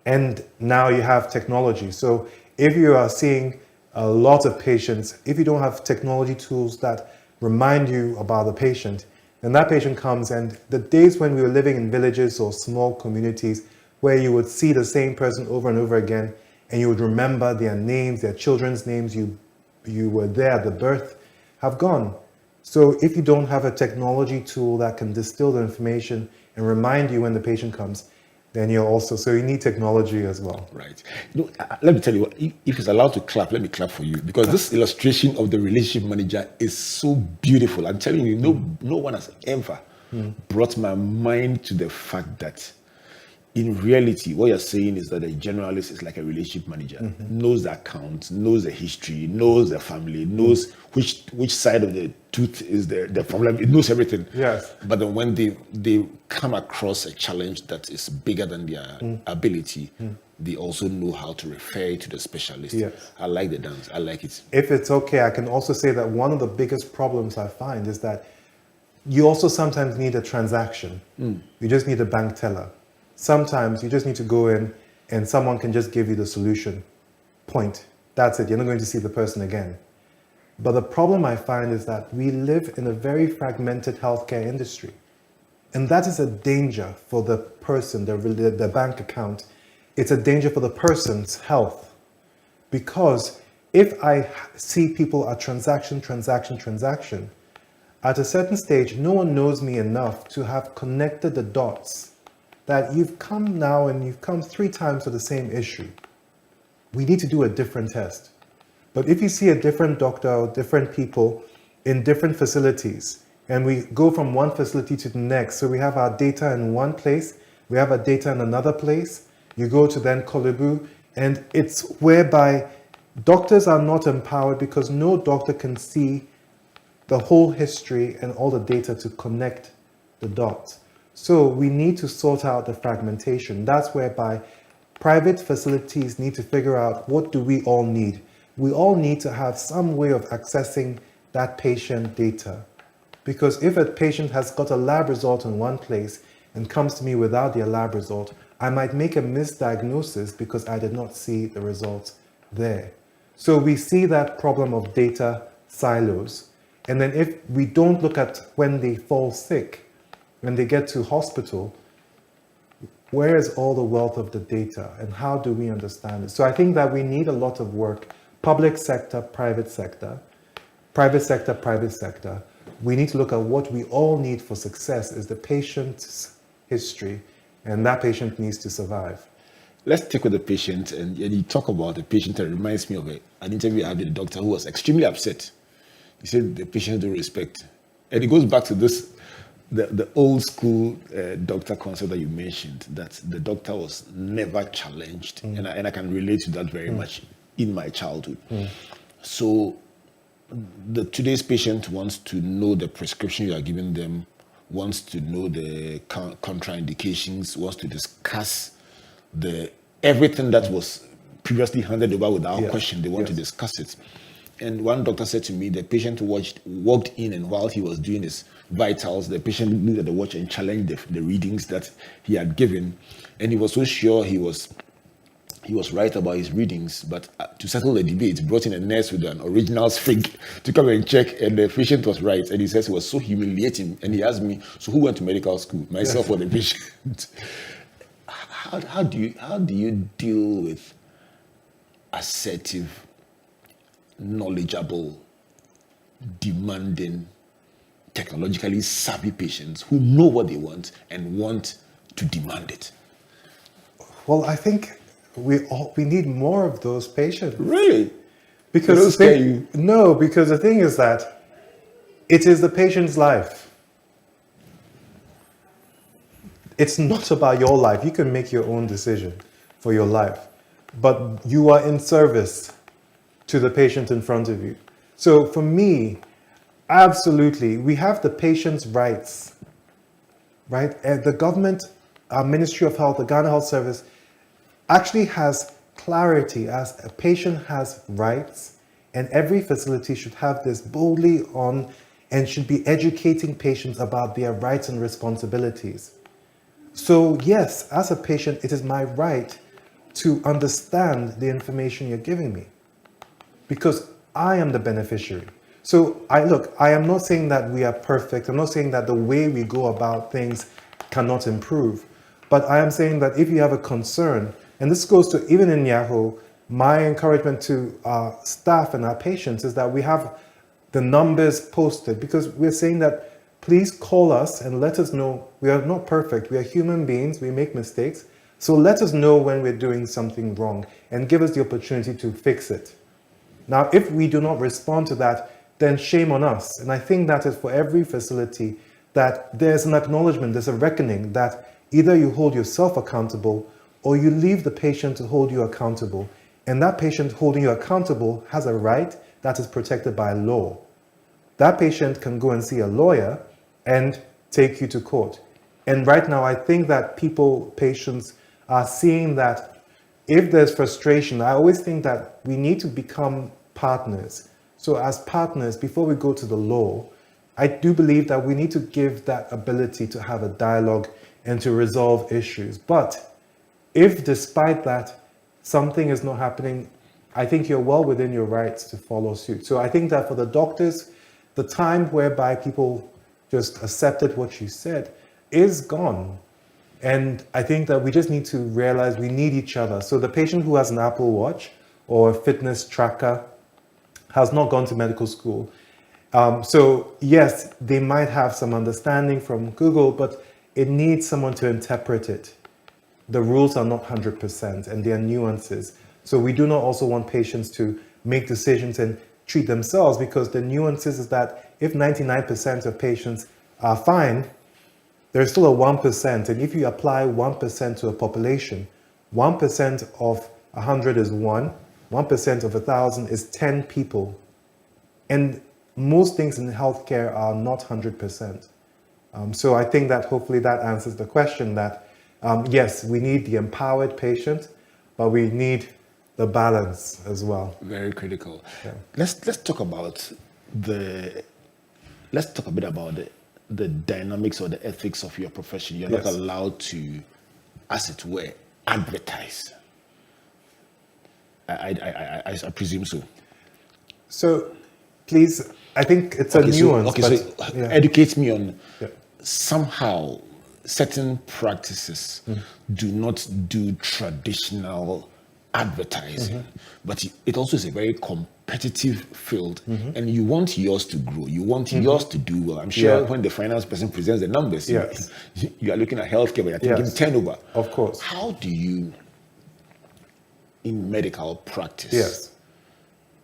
[SPEAKER 2] And now you have technology. So if you are seeing a lot of patients, if you don't have technology tools that remind you about the patient, then that patient comes, and the days when we were living in villages or small communities where you would see the same person over and over again, and you would remember their names, their children's names, you were there at the birth, have gone. So if you don't have a technology tool that can distill the information and remind you when the patient comes, then so you need technology as well.
[SPEAKER 1] Right. Let me tell you, if it's allowed to clap, let me clap for you, because this illustration of the relationship manager is so beautiful. I'm telling you, no one has ever brought my mind to the fact that in reality, what you're saying is that a generalist is like a relationship manager, knows the account, knows the history, knows the family, knows which side of the tooth is the problem. It knows everything.
[SPEAKER 2] Yes.
[SPEAKER 1] But then when they come across a challenge that is bigger than their ability, they also know how to refer to the specialist.
[SPEAKER 2] Yes.
[SPEAKER 1] I like the dance. I like it.
[SPEAKER 2] If it's okay, I can also say that one of the biggest problems I find is that you also sometimes need a transaction. You just need a bank teller. Sometimes you just need to go in and someone can just give you the solution. Point. That's it. You're not going to see the person again. But the problem I find is that we live in a very fragmented healthcare industry. And that is a danger for the person, the bank account. It's a danger for the person's health. Because if I see people at transaction, at a certain stage, no one knows me enough to have connected the dots that you've come now and you've come 3 times for the same issue. We need to do a different test. But if you see a different doctor or different people in different facilities, and we go from one facility to the next, so we have our data in one place, we have our data in another place, you go to then Kolibu, and it's whereby doctors are not empowered because no doctor can see the whole history and all the data to connect the dots. So we need to sort out the fragmentation. That's whereby Private facilities need to figure out, what do we all need? We all need to have some way of accessing that patient data. Because if a patient has got a lab result in one place and comes to me without their lab result, I might make a misdiagnosis because I did not see the results there. So we see that problem of data silos. And then if we don't look at when they fall sick, when they get to hospital, where is all the wealth of the data and how do we understand it? So I think that we need a lot of work, public sector, private sector, private sector, private sector. We need to look at what we all need for success is the patient's history, and that patient needs to survive.
[SPEAKER 1] Let's take with the patient, and you talk about the patient. It reminds me of an interview I had with a doctor who was extremely upset. He said the patient don't respect. And it goes back to this, the old school doctor concept that you mentioned, that the doctor was never challenged. And I can relate to that very much in my childhood. So today's patient wants to know the prescription you are giving them, wants to know the contraindications, wants to discuss everything that was previously handed over without question. They want to discuss it. And one doctor said to me, the patient walked in, and while he was doing his vitals, the patient looked at the watch and challenged the readings that he had given. And he was so sure he was right about his readings, but to settle the debate, brought in a nurse with an original sprig to come and check, and the patient was right. And he says it was so humiliating. And he asked me, so who went to medical school, myself or the patient? How do you deal with assertive, knowledgeable, demanding, technologically savvy patients who know what they want and want to demand it?
[SPEAKER 2] Well, I think we need more of those patients.
[SPEAKER 1] Really?
[SPEAKER 2] Because no, because the thing is that it is the patient's life. It's not about your life. You can make your own decision for your life, but you are in service to the patient in front of you. So for me, absolutely, we have the patient's rights, right? And the government, our Ministry of Health, the Ghana Health Service, actually has clarity as a patient has rights, and every facility should have this boldly on and should be educating patients about their rights and responsibilities. So yes, as a patient, it is my right to understand the information you're giving me because I am the beneficiary. So I am not saying that we are perfect. I'm not saying that the way we go about things cannot improve, but I am saying that if you have a concern, and this goes to even in Nyaho, my encouragement to our staff and our patients is that we have the numbers posted because we're saying that please call us and let us know. We are not perfect. We are human beings. We make mistakes. So let us know when we're doing something wrong and give us the opportunity to fix it. Now, if we do not respond to that, then shame on us. And I think that is for every facility that there's an acknowledgement, there's a reckoning that either you hold yourself accountable or you leave the patient to hold you accountable. And that patient holding you accountable has a right that is protected by law. That patient can go and see a lawyer and take you to court. And right now, I think that patients are seeing that if there's frustration, I always think that we need to become partners. So as partners, before we go to the law, I do believe that we need to give that ability to have a dialogue and to resolve issues. But if despite that, something is not happening, I think you're well within your rights to follow suit. So I think that for the doctors, the time whereby people just accepted what you said is gone. And I think that we just need to realize we need each other. So the patient who has an Apple Watch or a fitness tracker has not gone to medical school. So yes, they might have some understanding from Google, but it needs someone to interpret it. The rules are not 100% and there are nuances. So we do not also want patients to make decisions and treat themselves because the nuances is that if 99% of patients are fine, there's still a 1%. And if you apply 1% to a population, 1% of 100 is 1% of 1,000 is 10 people. And most things in healthcare are not 100%. So I think that hopefully that answers the question that, yes, we need the empowered patient, but we need the balance as well.
[SPEAKER 1] Very critical.
[SPEAKER 2] Yeah.
[SPEAKER 1] Let's talk about let's talk a bit about the dynamics or the ethics of your profession. You're not
[SPEAKER 2] Yes.
[SPEAKER 1] allowed to, as it were, advertise. I presume so.
[SPEAKER 2] So, please, I think it's a
[SPEAKER 1] Okay,
[SPEAKER 2] nuance.
[SPEAKER 1] so
[SPEAKER 2] yeah.
[SPEAKER 1] educate me on
[SPEAKER 2] Yeah.
[SPEAKER 1] somehow certain practices do not do traditional advertising, but it also is a very competitive field, and you want yours to grow. You want yours to do well. I'm sure
[SPEAKER 2] Yeah.
[SPEAKER 1] when the finance person presents the numbers,
[SPEAKER 2] Yes.
[SPEAKER 1] you are looking at healthcare, but you're thinking
[SPEAKER 2] Yes.
[SPEAKER 1] turnover.
[SPEAKER 2] Of course.
[SPEAKER 1] How do you, in medical practice,
[SPEAKER 2] Yes.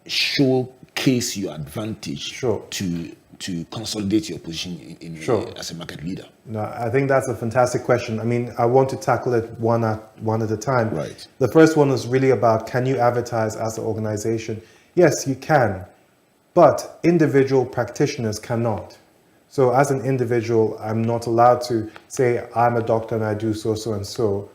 [SPEAKER 1] showcase your advantage
[SPEAKER 2] Sure.
[SPEAKER 1] to consolidate your position
[SPEAKER 2] Sure.
[SPEAKER 1] as a market leader?
[SPEAKER 2] No, I think that's a fantastic question. I mean, I want to tackle it one at a time.
[SPEAKER 1] Right.
[SPEAKER 2] The first one is really about, can you advertise as an organization? Yes, you can, but individual practitioners cannot. So as an individual, I'm not allowed to say, I'm a doctor and I do so, so, and so.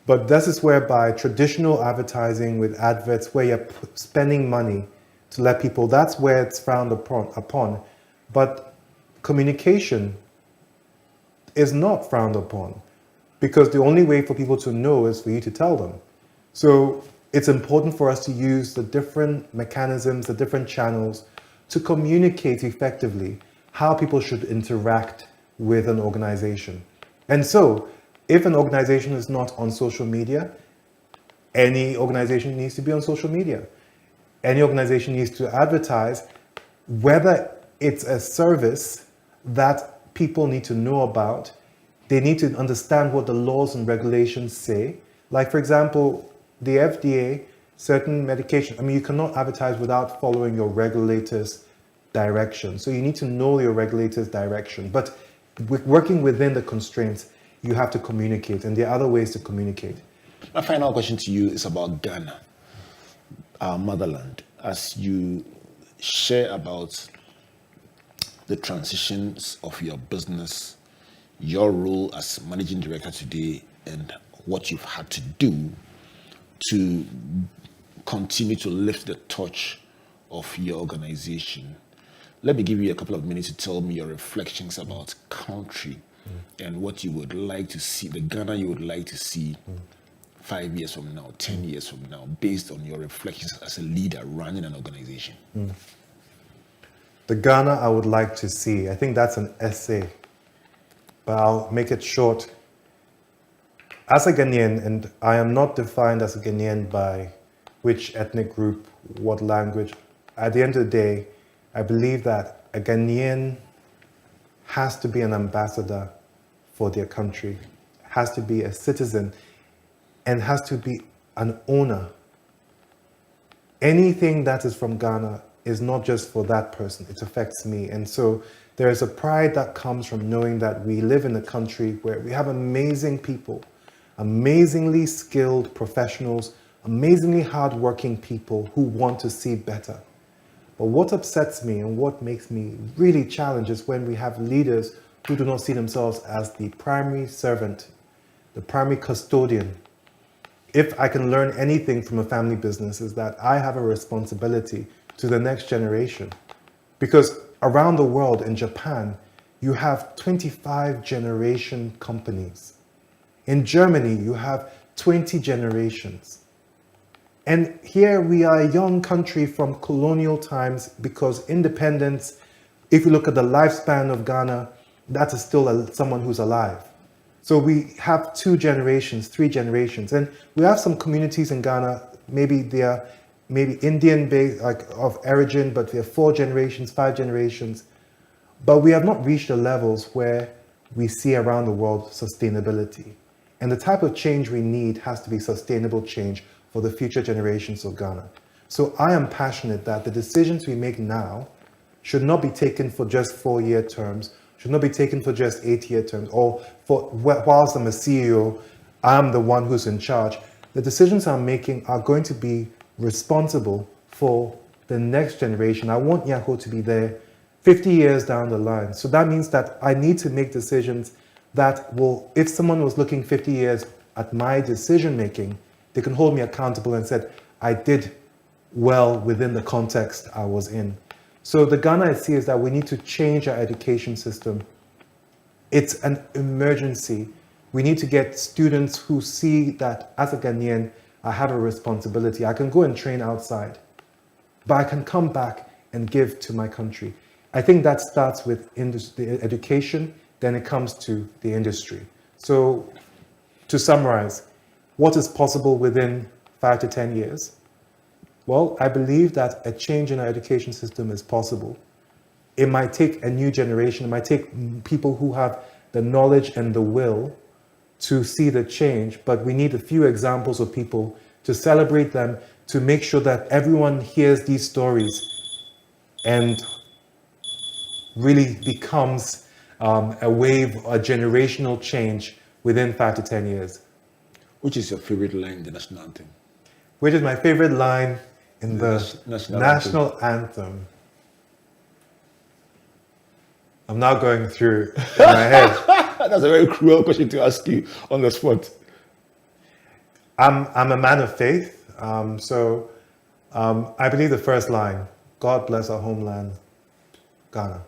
[SPEAKER 2] But this is whereby traditional advertising with adverts where you're spending money to let people, that's where it's frowned upon. But communication is not frowned upon, because the only way for people to know is for you to tell them. So it's important for us to use the different mechanisms, the different channels to communicate effectively how people should interact with an organization. And so if an organization is not on social media, any organization needs to be on social media. Any organization needs to advertise, whether it's a service that people need to know about. They need to understand what the laws and regulations say. Like, for example, the FDA, certain medication, I mean, you cannot advertise without following your regulator's direction. So you need to know your regulator's direction. But working within the constraints, you have to communicate, and there are other ways to communicate.
[SPEAKER 1] My final question to you is about Ghana, our motherland. As you share about the transitions of your business, your role as managing director today, and what you've had to do to continue to lift the torch of your organization, let me give you a couple of minutes to tell me your reflections about country and what you would like to see, the Ghana you would like to see 5 years from now, 10 years from now, based on your reflections as a leader running an organization.
[SPEAKER 2] The Ghana I would like to see, I think that's an essay, but I'll make it short. As a Ghanaian, and I am not defined as a Ghanaian by which ethnic group, what language, at the end of the day, I believe that a Ghanaian has to be an ambassador for their country, has to be a citizen, and has to be an owner. Anything that is from Ghana is not just for that person, it affects me. And so there is a pride that comes from knowing that we live in a country where we have amazing people, amazingly skilled professionals, amazingly hardworking people who want to see better. But what upsets me and what makes me really challenged is when we have leaders who do not see themselves as the primary servant, the primary custodian. If I can learn anything from a family business, is that I have a responsibility to the next generation. Because around the world, in Japan, you have 25 generation companies. In Germany, you have 20 generations. And here we are a young country from colonial times, because independence, if you look at the lifespan of Ghana, that is still someone who's alive. So we have 2 generations, 3 generations. And we have some communities in Ghana, maybe they are Indian based, like of origin, but we have 4 generations, 5 generations. But we have not reached the levels where we see around the world sustainability. And the type of change we need has to be sustainable change for the future generations of Ghana. So I am passionate that the decisions we make now should not be taken for just 4-year terms, should not be taken for just 8-year terms, or for whilst I'm a CEO, I'm the one who's in charge. The decisions I'm making are going to be responsible for the next generation. I want Nyaho to be there 50 years down the line. So that means that I need to make decisions that will, if someone was looking 50 years at my decision making, They can hold me accountable and said, I did well within the context I was in. So the Ghana I see is that we need to change our education system. It's an emergency. We need to get students who see that as a Ghanaian, I have a responsibility. I can go and train outside, but I can come back and give to my country. I think that starts with the education, then it comes to the industry. So to summarize, what is possible within 5 to 10 years? Well, I believe that a change in our education system is possible. It might take a new generation, it might take people who have the knowledge and the will to see the change, but we need a few examples of people to celebrate them, to make sure that everyone hears these stories and really becomes a wave, a generational change within 5 to 10 years.
[SPEAKER 1] Which is your favorite line in the national anthem?
[SPEAKER 2] Which is my favorite line in the
[SPEAKER 1] national
[SPEAKER 2] anthem? I'm now going through in my head.
[SPEAKER 1] That's a very cruel question to ask you on the spot.
[SPEAKER 2] I'm a man of faith, so I believe the first line, God bless our homeland, Ghana.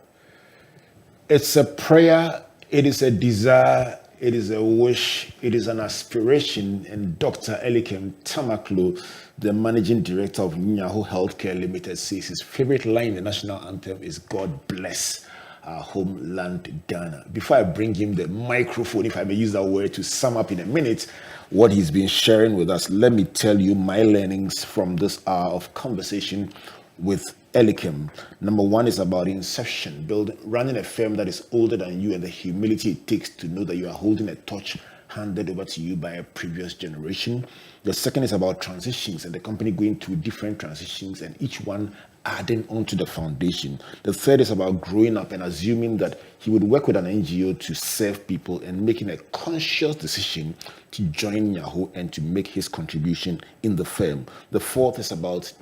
[SPEAKER 1] It's a prayer, it is a desire, it is a wish, it is an aspiration, and Dr. Elikem Tamaklo, the managing director of Nyaho Healthcare Limited, says his favorite line in the national anthem is God bless our homeland, Ghana. Before I bring him the microphone, if I may use that word to sum up in a minute what he's been sharing with us, let me tell you my learnings from this hour of conversation with Elikem. Number one is about inception, running a firm that is older than you, and the humility it takes to know that you are holding a torch handed over to you by a previous generation. The second is about transitions and the company going through different transitions and each one adding onto the foundation. The third is about growing up and assuming that he would work with an NGO to serve people and making a conscious decision to join Nyaho and to make his contribution in the firm. The fourth is about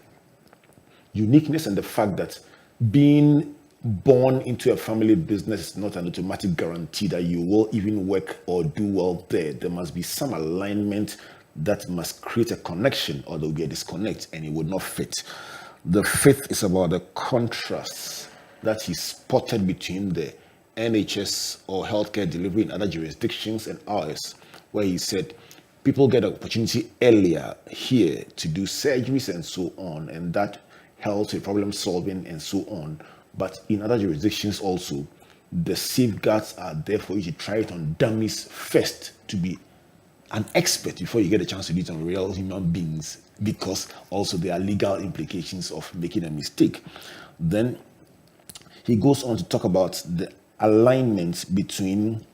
[SPEAKER 1] uniqueness and the fact that being born into a family business is not an automatic guarantee that you will even work or do well there. There must be some alignment that must create a connection, or there will be a disconnect and it would not fit. The fifth is about the contrasts that he spotted between the NHS or healthcare delivery in other jurisdictions and ours, where he said people get an opportunity earlier here to do surgeries and so on, and that helps with problem solving and so on. But in other jurisdictions also, the safeguards are there for you to try it on dummies first, to be an expert before you get a chance to do it on real human beings, because also there are legal implications of making a mistake. Then he goes on to talk about the alignment between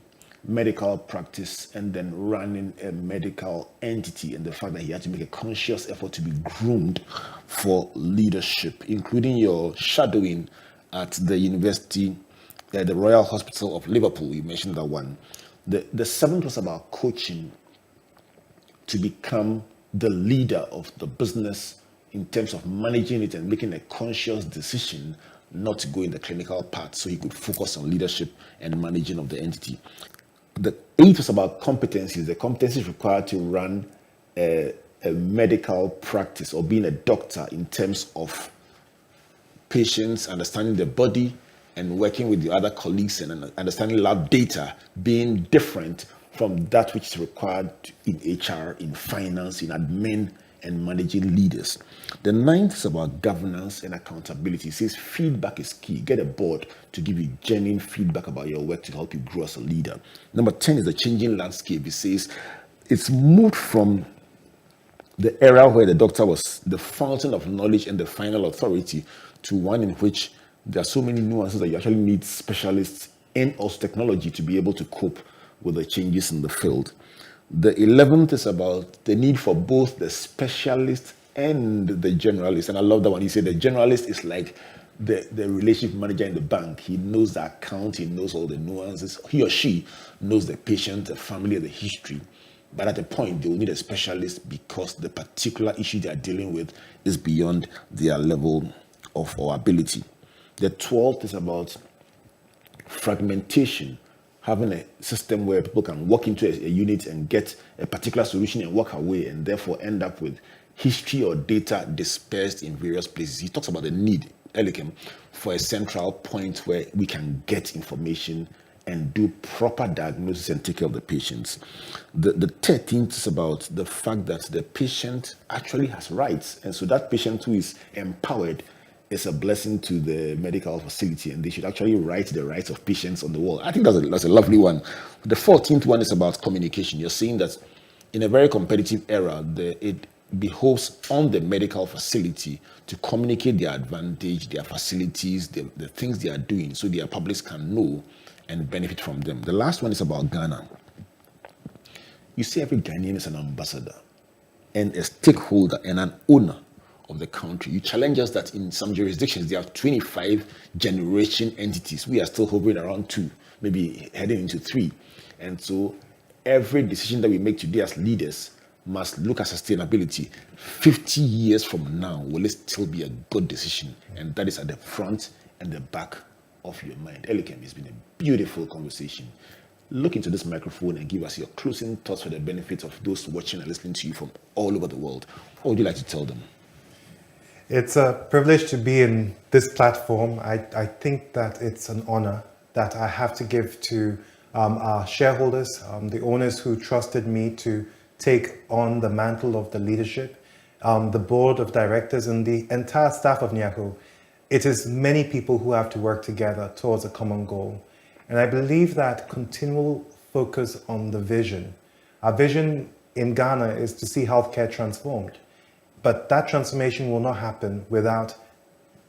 [SPEAKER 1] medical practice and then running a medical entity, and the fact that he had to make a conscious effort to be groomed for leadership, including your shadowing at the university, the Royal Hospital of Liverpool. You mentioned that one. The seventh was about coaching to become the leader of the business in terms of managing it and making a conscious decision not to go in the clinical part, so he could focus on leadership and managing of the entity. The eighth was about competencies, the competencies required to run a medical practice or being a doctor in terms of patients, understanding the body, and working with the other colleagues and understanding lab data being different from that which is required in HR, in finance, in admin, and managing leaders. The ninth is about governance and accountability. It says feedback is key. Get a board to give you genuine feedback about your work to help you grow as a leader. Number 10 is the changing landscape. It says it's moved from the era where the doctor was the fountain of knowledge and the final authority to one in which there are so many nuances that you actually need specialists and also technology to be able to cope with the changes in the field. The 11th is about the need for both the specialist and the generalist. And I love that one. He said the generalist is like the relationship manager in the bank. He knows the account, he knows all the nuances. He or she knows the patient, the family, the history. But at a point, they will need a specialist because the particular issue they are dealing with is beyond their level of or ability. The 12th is about fragmentation having a system where people can walk into a unit and get a particular solution and walk away, and therefore end up with history or data dispersed in various places. He talks about the need, Elikem, for a central point where we can get information and do proper diagnosis and take care of the patients. The 13th is about the fact that the patient actually has rights, and so that patient who is empowered is a blessing to the medical facility, and they should actually write the rights of patients on the wall. I think that's a lovely one. The 14th one is about communication. You're saying that in a very competitive era, it behoves on the medical facility to communicate their advantage, their facilities, the things they are doing, so their publics can know and benefit from them. The last one is about Ghana. You see, every Ghanaian is an ambassador and a stakeholder and an owner of the country. You challenge us that in some jurisdictions there are 25 generation entities. We are still hovering around 2, maybe heading into 3. And so every decision that we make today as leaders must look at sustainability. 50 years from now, will it still be a good decision? And that is at the front and the back of your mind. Elikem, it's been a beautiful conversation. Look into this microphone and give us your closing thoughts for the benefit of those watching and listening to you from all over the world. What would you like to tell them?
[SPEAKER 2] It's a privilege to be in this platform. I think that it's an honor that I have to give to our shareholders, the owners who trusted me to take on the mantle of the leadership, the board of directors, and the entire staff of Nyaho. It is many people who have to work together towards a common goal. And I believe that continual focus on the vision. Our vision in Ghana is to see healthcare transformed. But that transformation will not happen without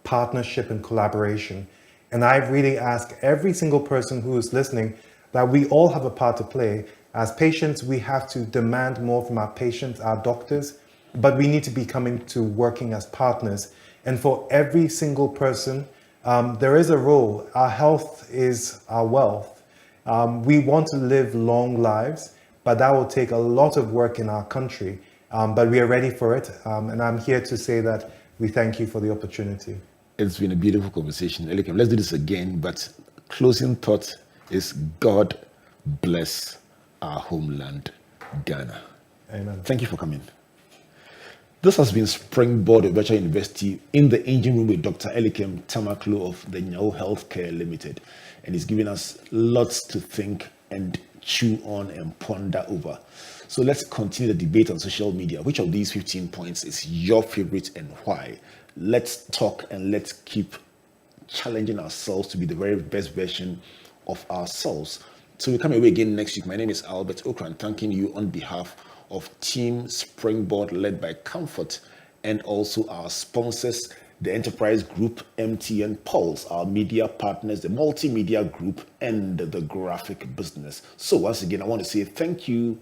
[SPEAKER 2] partnership and collaboration. And I really ask every single person who is listening that we all have a part to play. As patients, we have to demand more from our patients, our doctors, but we need to be coming to working as partners. And for every single person, there is a role. Our health is our wealth. We want to live long lives, but that will take a lot of work in our country. But we are ready for it. And I'm here to say that we thank you for the opportunity.
[SPEAKER 1] It's been a beautiful conversation. Elikem, let's do this again. But closing thought is God bless our homeland, Ghana.
[SPEAKER 2] Amen.
[SPEAKER 1] Thank you for coming. This has been Springboard of Virtual University in the engine room with Dr. Elikem Tamaklo of the Nyaho Healthcare Limited. And he's giving us lots to think and chew on and ponder over. So let's continue the debate on social media. Which of these 15 points is your favorite and why? Let's talk and let's keep challenging ourselves to be the very best version of ourselves. So we come away again next week. My name is Albert Okran, thanking you on behalf of Team Springboard led by Comfort and also our sponsors, the Enterprise Group, MTN Pulse, our media partners, the Multimedia Group, and the Graphic Business. So once again, I want to say thank you,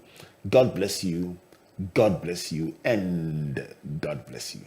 [SPEAKER 1] God bless you, God bless you, and God bless you.